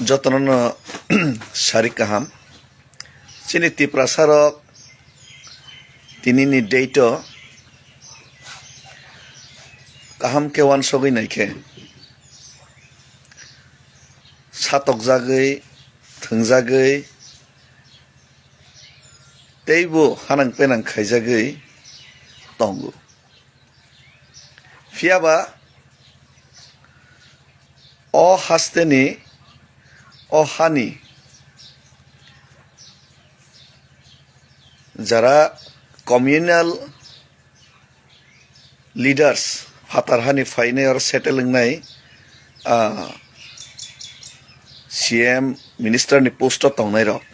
যতন সারি কাহাম চিনি তিপ্রাসারক তিনিনি ডেইট কাহাম কেওয়ান সগৈ নাইखे সাতক জাগৈ थोंजागै teibo hanang penang khaijagৈ tongo fiaba o hasteni o hani যারা কমিউনাল লিডার্স ফাতারহানি ফাইনে আর সেটেলিং নাই সিএম মিনিস্টারনি পোস্ট तंनाय रक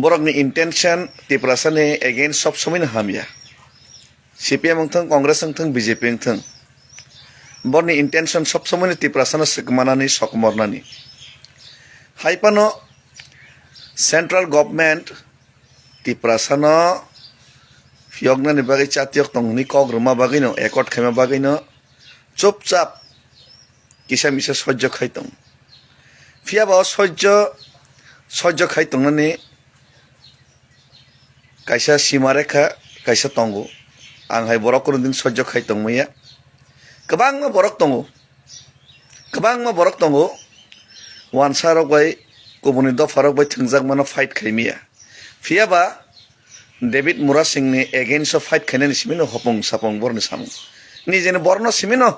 बरकनि इंटेंशन तिप्रासानि एगेंस्ट सब समय हामिया सीपीएम थों कांग्रेस थों बीजेपी थों बरनि इंटेंशन सब समय तिप्रासानो सिकमानानि सकमरनानि हाइपानो सेंट्रल गवर्नमेंट तिप्रासानो फियगनानि बागै चातियक तंगनि कग्रमा बागैनो एकट खायमा बागैनो चुपचाप किसा मिसा सह्य खायतं फियाबा सह्य खायतंनानि kaisa simarekha kaisa tongo ang hai borok kono din sojjo khai tongmaya kabangma borok tongo wan sarok bai kubuni dofarok bai thungjak mano fight khaimiya fiaba david mura singh ni against of fight khainani simino hopong sapong borni samung ni jene borno simino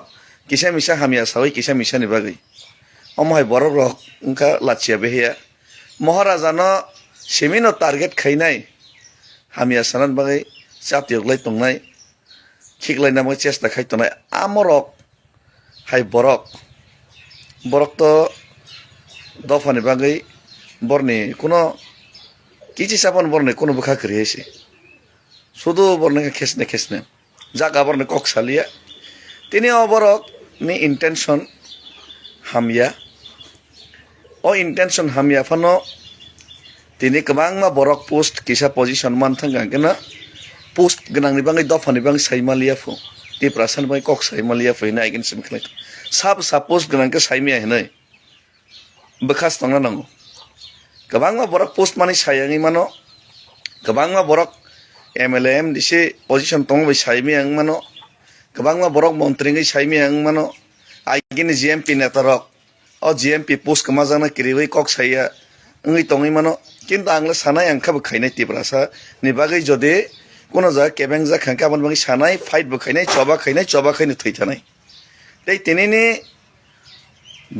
kisa misa hamia sawi kisa misa ni bagai omhai borok rok unka lachia behiya maharaja no simino target khainai हामिया सानन बागै चातियगलाय तंनाय खिगलायना मग चेष्टा खायतनाय आमरक हाय बरक तो दफानि बागै बरनि कोनो किछि सापन बरनि कोनो बुखा करियसे सुदु बरनि खेसने जागा बरनि कक्सालिया तिनि अबरक नि इंटेंशन हामिया ओ intention हामिया फनो tini kabangma borok post kisa position manthang gangena post gnangni bangai dofani bang saimalia fu ti prasan bai kok saimalia fu na again simkhlai sap post gnang ke saimia henai bekas tongna nango kabangma borok post mani sayangi mano kabangma borok MLM dise position tong bai saimia ang mano kabangma borok montri ngai saimia ang mano again GMP netarok o GMP post kamajana kiriwai kok saya ngai tongai mano কিন্তু आंला सानाय आंखाबो खायनाय तिप्रासा नि बागै जदि कोनो जा केबें जा खांका बन बागै सानाय फाइट बो खायनाय चबा खायनो थैथानाय तै तिनिनि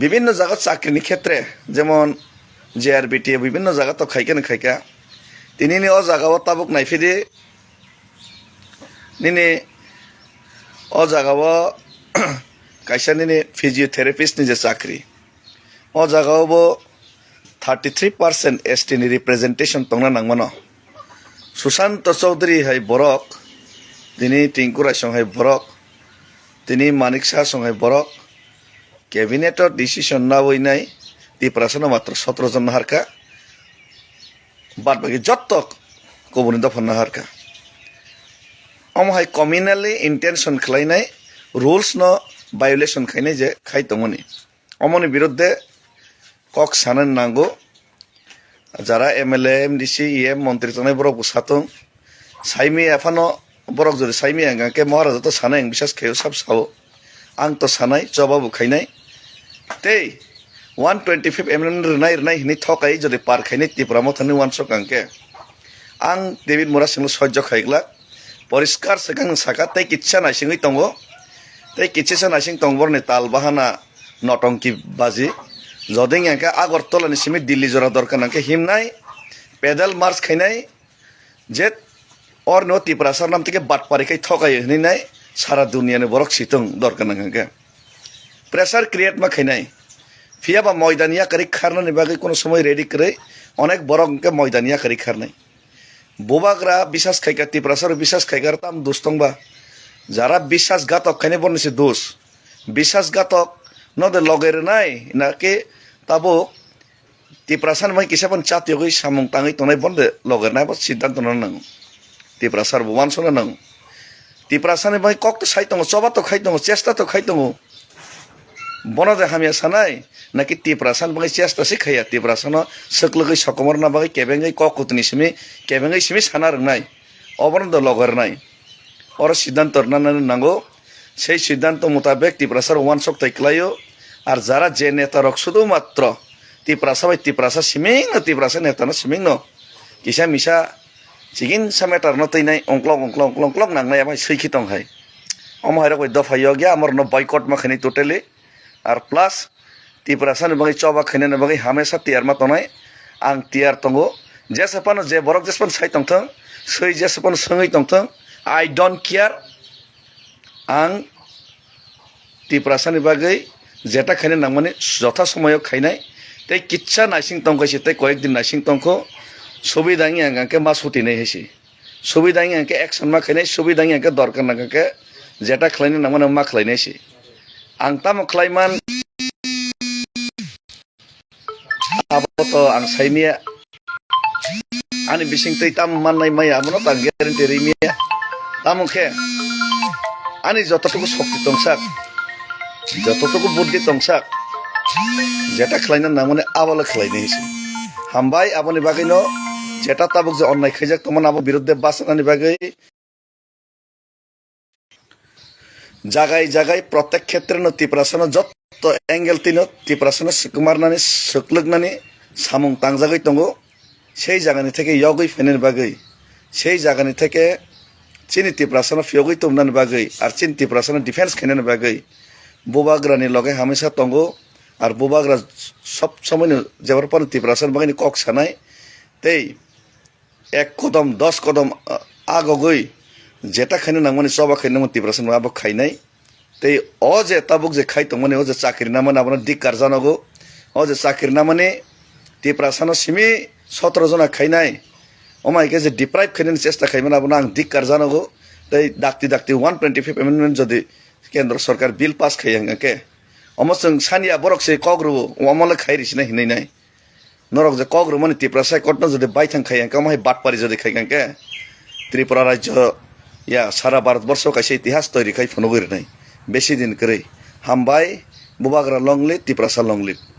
विभिन्न जागा चाकरिनि क्षेत्रे जेमन जेआरबिटी विभिन्न जागा तो खायका तिनिनि अ जागाव ताबुक नायफिदि निनि अ जागाव कायसानिनि फिजियोथेरापिस्ट नि जे चाकरि अ जागावबो 33% ST ni representation tongna nangmano Sushant Chaudhary hai borok tini Tinkura song hai borok tini Manik Shah song hai borok cabinet decision na hoinai ti prasana matro 17 jon harka bad bagi jottok kobuni dofan na harka om hai communally intention khlainai rules no violation khainai je khai tongoni omoni biruddhe কক সানান নাঙ্গো যারা MLA MDC EM মন্ত্রী তনাই বরক সাতং সাইমি এফানো বরক যদি সাইমি আঙ্গাকে মহারাজা তো সানাই বিশ্বাস খেয়ে সব সাও আং তো সানাই জবাবু খাইনাই তেই 125 এমএলএ রনাই হিনি থকাই যদি পার খাইনাই ত্রিপুরা মথানি 100 কাঙ্কে আং ডেভিড মুরা সিং সহ্য খাইগলা পরিষ্কার সেকাং সাকা তাই কিচ্ছা নাইসিংই তঙ্গ তাই কিচ্ছা নাইসিং তংবরনি তাল বাহানা নটংকি বাজি जदिं यांका आगरतला निसिमी दिल्ली जरा दरकार नांके हिमनाय पेडल मार्च खाइनाय जे और नो तिप्रासार नाम तिके बाटपारि खाइ थकाय हनिनाय सारा दुनिया ने बरक सितों दरकार नांके प्रेसार क्रिएट मा खाइनाय फियाबा मयदानिया करि खारनानि बागै कोनो समय रेडी करे अनेक बरक के मयदानिया करि खारनाय बोबाग्रा বিশ্বাস खाइका तिप्रासार বিশ্বাস खाइका ताम दोस्तंबा যারা বিশ্বাসঘাতক খাইনে বর্ণিছে দোষ বিশ্বাসঘাতক নদে লগের নাই নাকি তাবো तिप्रासान भाई किसापन चातियोगै सामुं ताङै तंनाय बन्दे लगेर नाय बस सिद्धांत नंग तिप्रासार बुवान सोना नंग तिप्रासान भाई कक तो साइ तंगो चबा तो खाइ तंगो चेष्टा तो खाइ तंगो বনদে হামিয়া সানাই নাকি তিপ্রাসান বাকি চেষ্টাসি খাইয়া তিপ্রাসানো সকলগৈ সকমর না বাকি কেবেঙ্গৈ ককুতনি সিমি কেবেঙ্গৈ সিমি সানা রংনাই অবনন্দ লগর নাই ওর সিদ্ধান্ত নাঙ্গো সেই সিদ্ধান্ত মোতাবেক তিপ্রাসার ওয়ান শক তাইক্লাইও আর যারা যে নেতা রক শুধুমাত্র তিপ্রাসা বাই তিপ্রাসা সিমিং ন তিপ্রাসা নেতা ন সিমিং ন কিসা মিসা চিকিন সামেটার ন তৈনাই অংক্লক অংক্লক অংক্লক অংক্লক নাংনাই আমায় সৈখি তং হাই অমহাইরা কই দফাইও গিয়া আমার ন বয়কট মাখানি টোটালি আর প্লাস তিপ্রাসানি বাকি চবা খাইনানি বাকি হামেশা তিয়ার মা তনাই আং তিয়ার তঙ্গো जेसेबानो जे बरक जेसेबानो साइ तंथों सै जेसेबानो सोङै तंथों आइ डोंट केयार आं तिप्रासानि बागै जेटा खायनो नांमाने जथा समायाव खायनाय तै किच्छा नाइसिं तंखायसि तै कयेक दिन नाइसिं तंखो सुबिदाङि आंके मा सुतिनाय हेसि सुबिदाङि आंके एक्सन मा खायनाय सुबिदाङि आंके दरकार नांके जेटा खालायनो नांमाने मा खालायनायसि आं तामो खालायमान आबोतो आं साइमिया ani bising tei tam manai maya amono ta guarantee rimia tamuke ani jototuku shokti tongsak jototuku buddhi tongsak jeta khlaina namone abala khlaina hisi hambai aboni bagai no jeta tabuk je onnai khaijak tomon abo biruddhe basanani bagai jagai jagai protek khetre no tiprasana jotto angle tino tiprasana sukumarnani suklugnani samung tangjagai tongo সেই জায়গানি থেকে ইয়গই ফেনের বাগৈ সেই জায়গানি থেকে চিনি তিপ্রাসানো ফিয়গই তোমনানি বাগৈ আর চিনি তিপ্রাসানো defence খেনের বাগৈ বুবাগ্রানি লগে হামেশা তঙ্গো আর বুবাগ্রা সব সময় যেবার পর তিপ্রাসান বাগানি কক সানাই তেই 1 কদম 10 কদম আগগৈ যেটা খাইনো নাংমানি সবা খাইনো তিপ্রাসান আবো খাইনাই তেই অ যে তাবুক যে খাই তংমানি ও যে চাকরি না মানে আপনার দিক কারজানগো ও যে চাকরি না মানে তিপ্রাসানো সিমি 17 जना खाइनाय अमाइके जे डिप्राइव खाइनायनि चेष्टा खाइमान आबो आं दिक्कार जानांगौ तै दाक्ति 125 एमेन्डमेन्ट जदि केन्द्र सरकार बिल पास खाइयांगे अमसों सानिया बरक से कग्रु अमले खाइरिसिना हिनाय नरक जे कग्रु माने तिप्रासाय कटन जदि बाइथां खाइयांगे अमाय बाटपारि जदि खाइयांगे त्रिपुरा राज्य या सारा भारतवर्ष काइसे इतिहास तैरि खाइ फनगैरनाय बेसि दिन करै हामबाय बुबाग्रा लंलित तिप्रासा लंलित।